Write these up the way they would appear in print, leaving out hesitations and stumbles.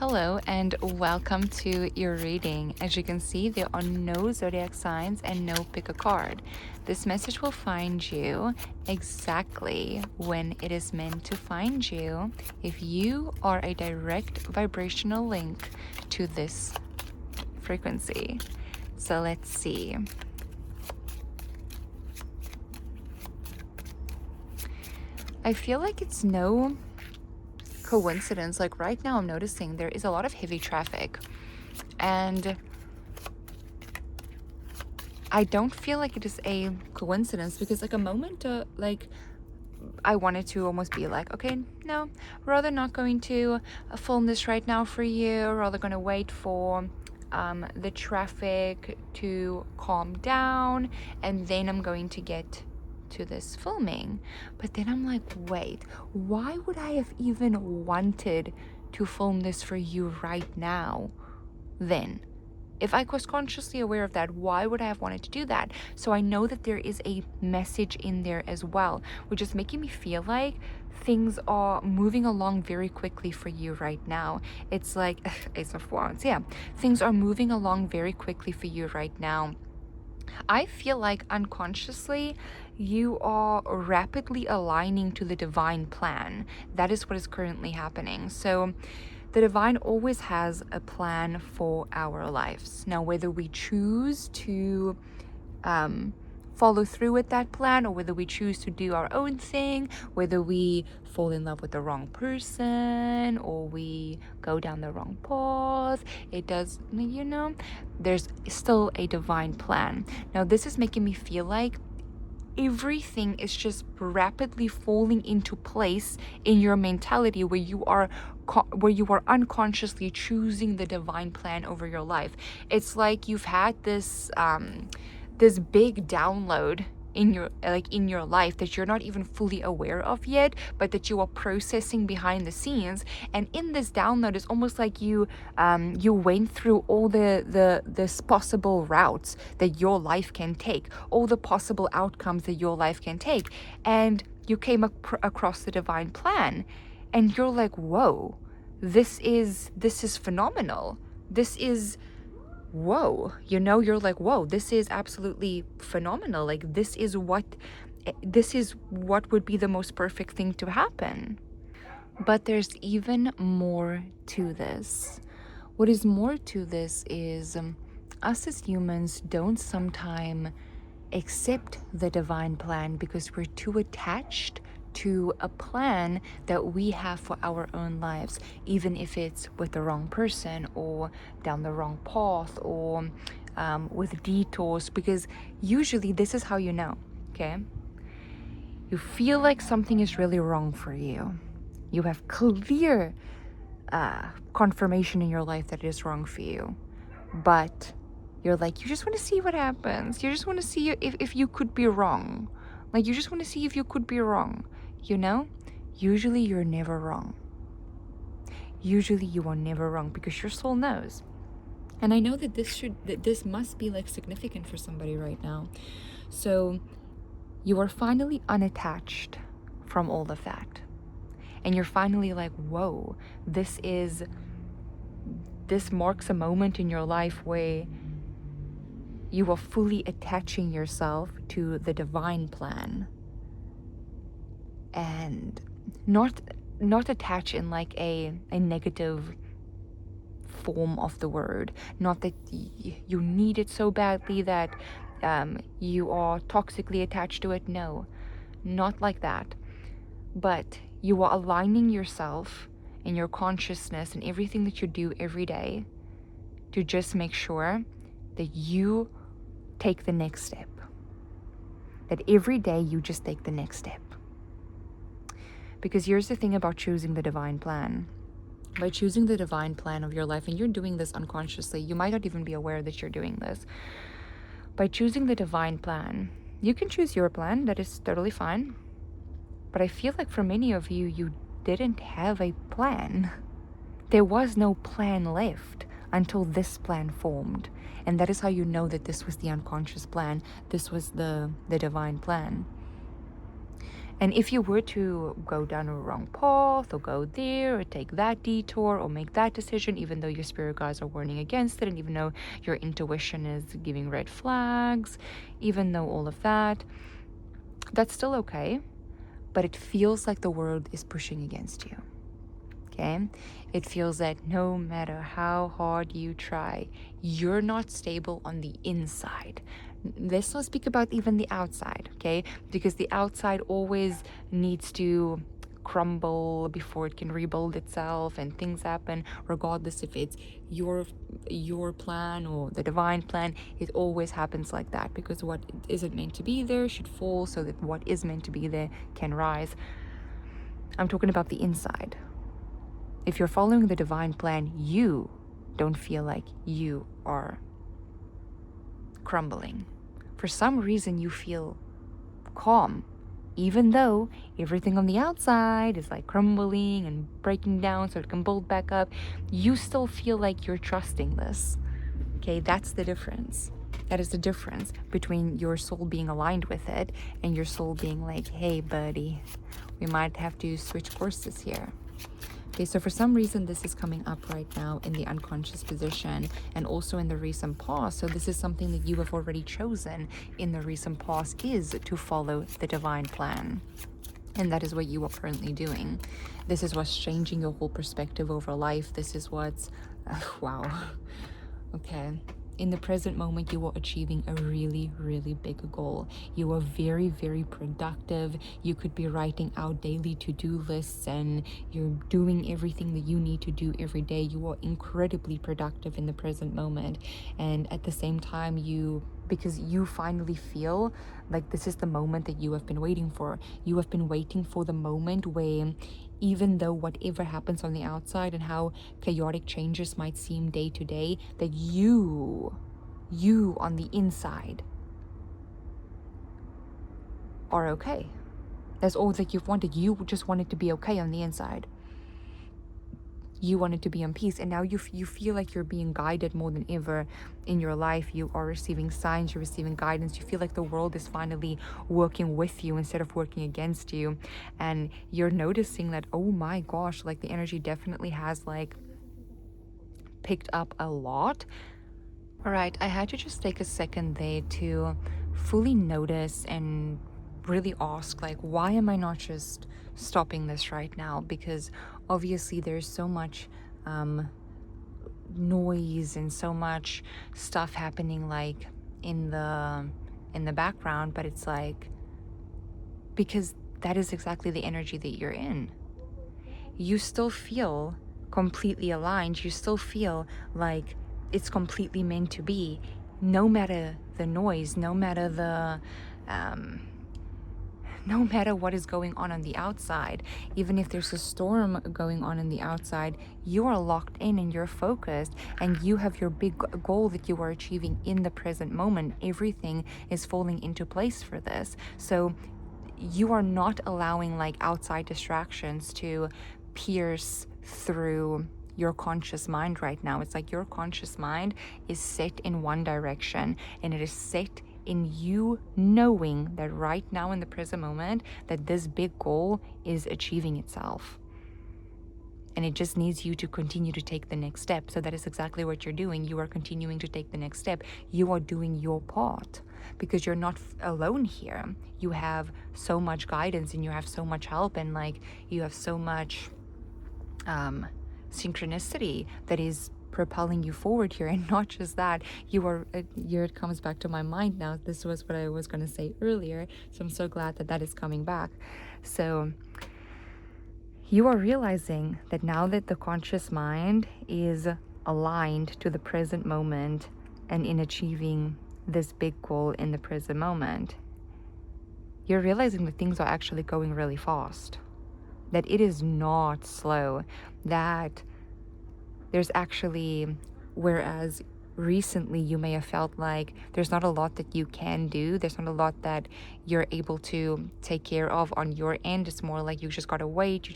Hello and welcome to your reading. As you can see, there are no zodiac signs and no pick a card. This message will find you exactly when it is meant to find you if you are a direct vibrational link to this frequency. So let's see. I feel like it's no coincidence. Like right now, I'm noticing there is a lot of heavy traffic, and I don't feel like it is a coincidence because, like, a moment, I wanted to almost be like, okay, no, rather not going to film this right now for you, rather going to wait for the traffic to calm down, and then I'm going to get to this filming. But then I'm like, wait, why would I have even wanted to film this for you right now then? If I was consciously aware of that, why would I have wanted to do that? So I know that there is a message in there as well, which is making me feel like things are moving along very quickly for you right now. It's like, Ace of Wands, yeah. Things are moving along very quickly for you right now. I feel like unconsciously you are rapidly aligning to the divine plan. That is what is currently happening. So the divine always has a plan for our lives. Now, whether we choose to follow through with that plan, or whether we choose to do our own thing, whether we fall in love with the wrong person or we go down the wrong path, it does, there's still a divine plan. Now, this is making me feel like everything is just rapidly falling into place in your mentality where you are unconsciously choosing the divine plan over your life. It's like you've had this this big download in your life that you're not even fully aware of yet, but that you are processing behind the scenes. And in this download, it's almost like you went through all the possible routes that your life can take, all the possible outcomes that your life can take, and you came across the divine plan, and you're like, whoa, this is phenomenal. This is whoa, you're like, whoa, this is absolutely phenomenal. Like, this is what would be the most perfect thing to happen. But there's even more to this. What is more to this is us as humans don't sometimes accept the divine plan because we're too attached to a plan that we have for our own lives, even if it's with the wrong person or down the wrong path or with detours, because usually this is how you know, okay? You feel like something is really wrong for you. You have clear confirmation in your life that it is wrong for you, but you're like, you just want to see what happens. You just want to see if you could be wrong. Like, you just want to see if you could be wrong. Usually you're never wrong. Usually you are never wrong because your soul knows. And I know that this must be like significant for somebody right now. So you are finally unattached from all of that. And you're finally like, whoa, this marks a moment in your life where you are fully attaching yourself to the divine plan. And not attach in like a negative form of the word. Not that you need it so badly that you are toxically attached to it. No, not like that. But you are aligning yourself and your consciousness and everything that you do every day to just make sure that you take the next step. That every day you just take the next step. Because here's the thing about choosing the divine plan. By choosing the divine plan of your life, and you're doing this unconsciously, you might not even be aware that you're doing this. By choosing the divine plan, you can choose your plan, that is totally fine. But I feel like for many of you, you didn't have a plan. There was no plan left until this plan formed. And that is how you know that this was the unconscious plan. This was the divine plan. And if you were to go down a wrong path or go there or take that detour or make that decision, even though your spirit guides are warning against it, and even though your intuition is giving red flags, even though all of that, that's still okay. But it feels like the world is pushing against you. Okay? It feels that no matter how hard you try, you're not stable on the inside. Let's not speak about even the outside, okay? Because the outside always needs to crumble before it can rebuild itself, and things happen regardless if it's your plan or the divine plan. It always happens like that, because what isn't meant to be there should fall so that what is meant to be there can rise. I'm talking about the inside. If you're following the divine plan, you don't feel like you are crumbling. For some reason, you feel calm, even though everything on the outside is like crumbling and breaking down so it can build back up. You still feel like you're trusting this. Okay, that's the difference. That is the difference between your soul being aligned with it and your soul being like, hey, buddy, we might have to switch courses here. Okay, so for some reason, this is coming up right now in the unconscious position and also in the recent past. So this is something that you have already chosen in the recent past, is to follow the divine plan. And that is what you are currently doing. This is what's changing your whole perspective over life. This is what's, wow. Okay. In the present moment, you are achieving a really, really big goal. You are very, very productive. You could be writing out daily to-do lists and you're doing everything that you need to do every day. You are incredibly productive in the present moment. And at the same time, because you finally feel like this is the moment that you have been waiting for. You have been waiting for the moment where, even though whatever happens on the outside and how chaotic changes might seem day to day, that you on the inside are okay. That's all that you've wanted. You just wanted to be okay on the inside. You wanted to be in peace, and now you feel like you're being guided more than ever in your life. You are receiving signs, you're receiving guidance. You feel like the world is finally working with you instead of working against you, and you're noticing that, oh my gosh, like the energy definitely has like picked up a lot. All right, I had to just take a second there to fully notice and really ask, like, why am I not just stopping this right now? Because obviously there's so much noise and so much stuff happening like in the background, but it's like, because that is exactly the energy that you're in. You still feel completely aligned. You still feel like it's completely meant to be, no matter the noise, no matter what is going on the outside. Even if there's a storm going on the outside, you are locked in and you're focused, and you have your big goal that you are achieving in the present moment. Everything is falling into place for this. So you are not allowing like outside distractions to pierce through your conscious mind right now. It's like your conscious mind is set in one direction, and it is set in you knowing that right now in the present moment that this big goal is achieving itself, and it just needs you to continue to take the next step. So that is exactly what you're doing. You are continuing to take the next step. You are doing your part, because you're not alone here. You have so much guidance and you have so much help, and like you have so much synchronicity that is propelling you forward here. And not just that, you are here, it comes back to my mind now. This was what I was going to say earlier, so I'm so glad that that is coming back. So you are realizing that now that the conscious mind is aligned to the present moment and in achieving this big goal in the present moment, you're realizing that things are actually going really fast, that it is not slow, that there's actually, whereas recently you may have felt like there's not a lot that you can do, there's not a lot that you're able to take care of on your end. It's more like you just gotta wait.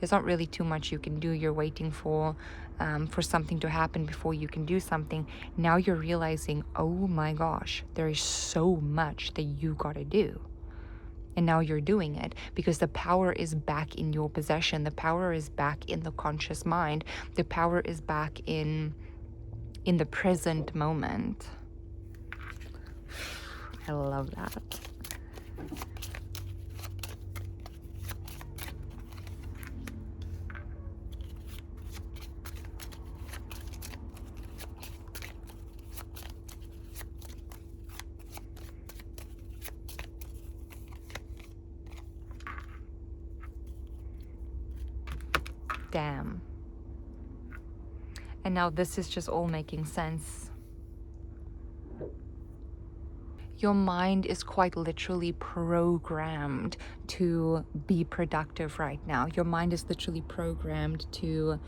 There's not really too much you can do. You're waiting for something to happen before you can do something. Now you're realizing, oh my gosh, there is so much that you gotta do. And now you're doing it because the power is back in your possession. The power is back in the conscious mind. The power is back in the present moment. I love that. Damn. And now this is just all making sense. Your mind is quite literally programmed to be productive right now. Your mind is literally programmed to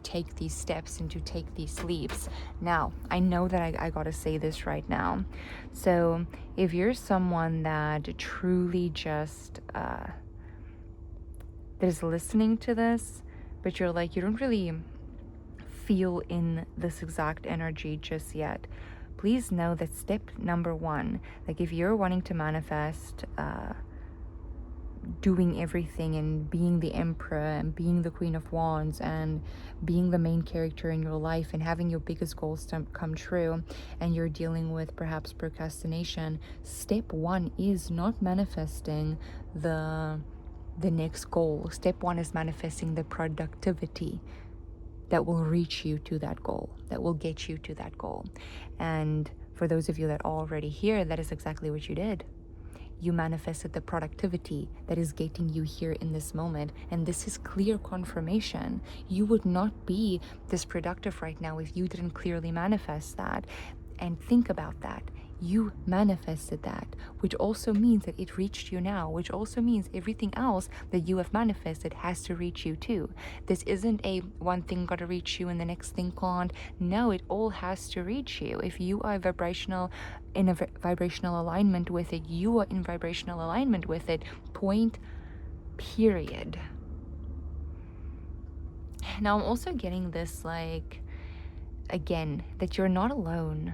take these steps and to take these leaps. Now, I know that I gotta say this right now. So if you're someone that truly just that is listening to this, but you're like, you don't really feel in this exact energy just yet, please know that step number one, like if you're wanting to manifest doing everything and being the emperor and being the queen of wands and being the main character in your life and having your biggest goals come true, and you're dealing with perhaps procrastination, step one is not manifesting the next goal. Step one is manifesting the productivity that will reach you to that goal, that will get you to that goal. And for those of you that are already here, that is exactly what you did. You manifested the productivity that is getting you here in this moment. And this is clear confirmation. You would not be this productive right now if you didn't clearly manifest that. And think about that. You manifested that, which also means that it reached you now, which also means everything else that you have manifested has to reach you too. This isn't a one thing got to reach you and the next thing can't. No, it all has to reach you. If you are in a vibrational alignment with it, you are in vibrational alignment with it. Point, period. Now I'm also getting this, like, again, that you're not alone.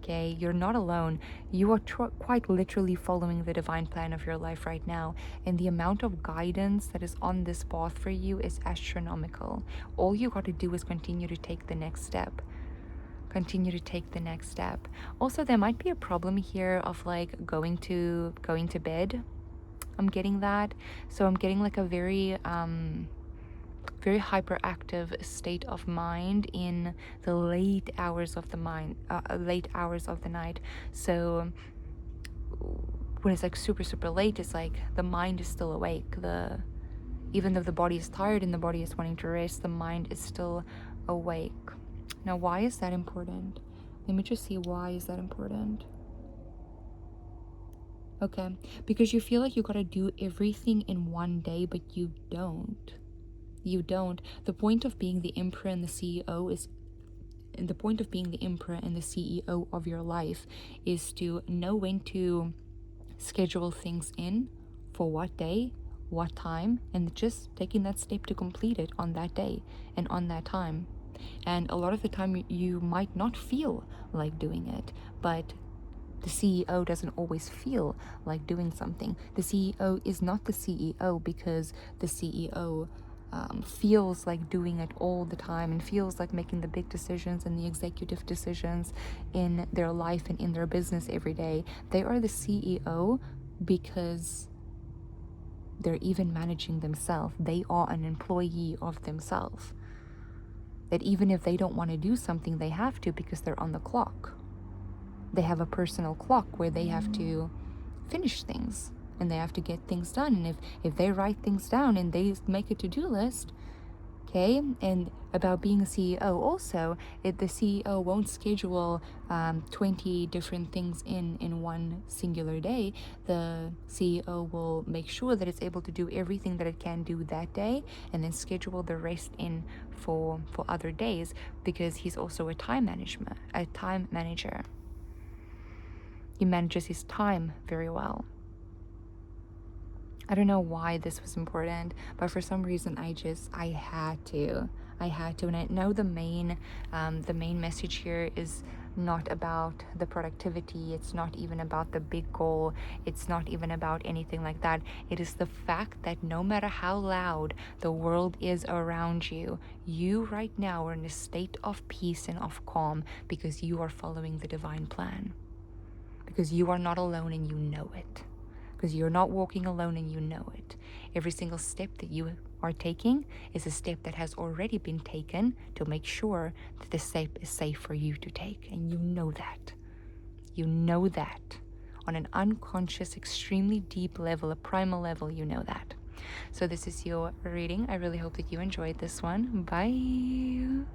Okay, you're not alone. You are quite literally following the divine plan of your life right now, and the amount of guidance that is on this path for you is astronomical. All you got to do is continue to take the next step. Continue to take the next step. Also, there might be a problem here of like going to bed. I'm getting that. So I'm getting like a very hyperactive state of mind in the late hours of the night. So when it's like super late, it's like the mind is still awake. Even though the body is tired and the body is wanting to rest, the mind is still awake. Now, why is that important? Let me just see, why is that important? Okay, because you feel like you gotta do everything in one day, but you don't. You don't. The point of being the emperor and the CEO of your life is to know when to schedule things in, for what day, what time, and just taking that step to complete it on that day and on that time. And a lot of the time you might not feel like doing it, but the CEO doesn't always feel like doing something. The CEO is not the CEO because the CEO feels like doing it all the time and feels like making the big decisions and the executive decisions in their life and in their business every day. They are the CEO because they're even managing themselves. They are an employee of themselves. That even if they don't want to do something, they have to because they're on the clock. They have a personal clock where they have to finish things and they have to get things done. And if they write things down and they make a to-do list, okay, and about being a CEO also, the CEO won't schedule 20 different things in one singular day. The CEO will make sure that it's able to do everything that it can do that day and then schedule the rest in for other days, because he's also a time manager. He manages his time very well. I don't know why this was important, but for some reason I had to I had to. And I know the main message here is not about the productivity. It's not even about the big goal. It's not even about anything like that. It is the fact that no matter how loud the world is around you, you right now are in a state of peace and of calm because you are following the divine plan. Because you are not alone and you know it. Because you're not walking alone and you know it. Every single step that you are taking is a step that has already been taken to make sure that the step is safe for you to take. And you know that. You know that. On an unconscious, extremely deep level, a primal level, you know that. So this is your reading. I really hope that you enjoyed this one. Bye.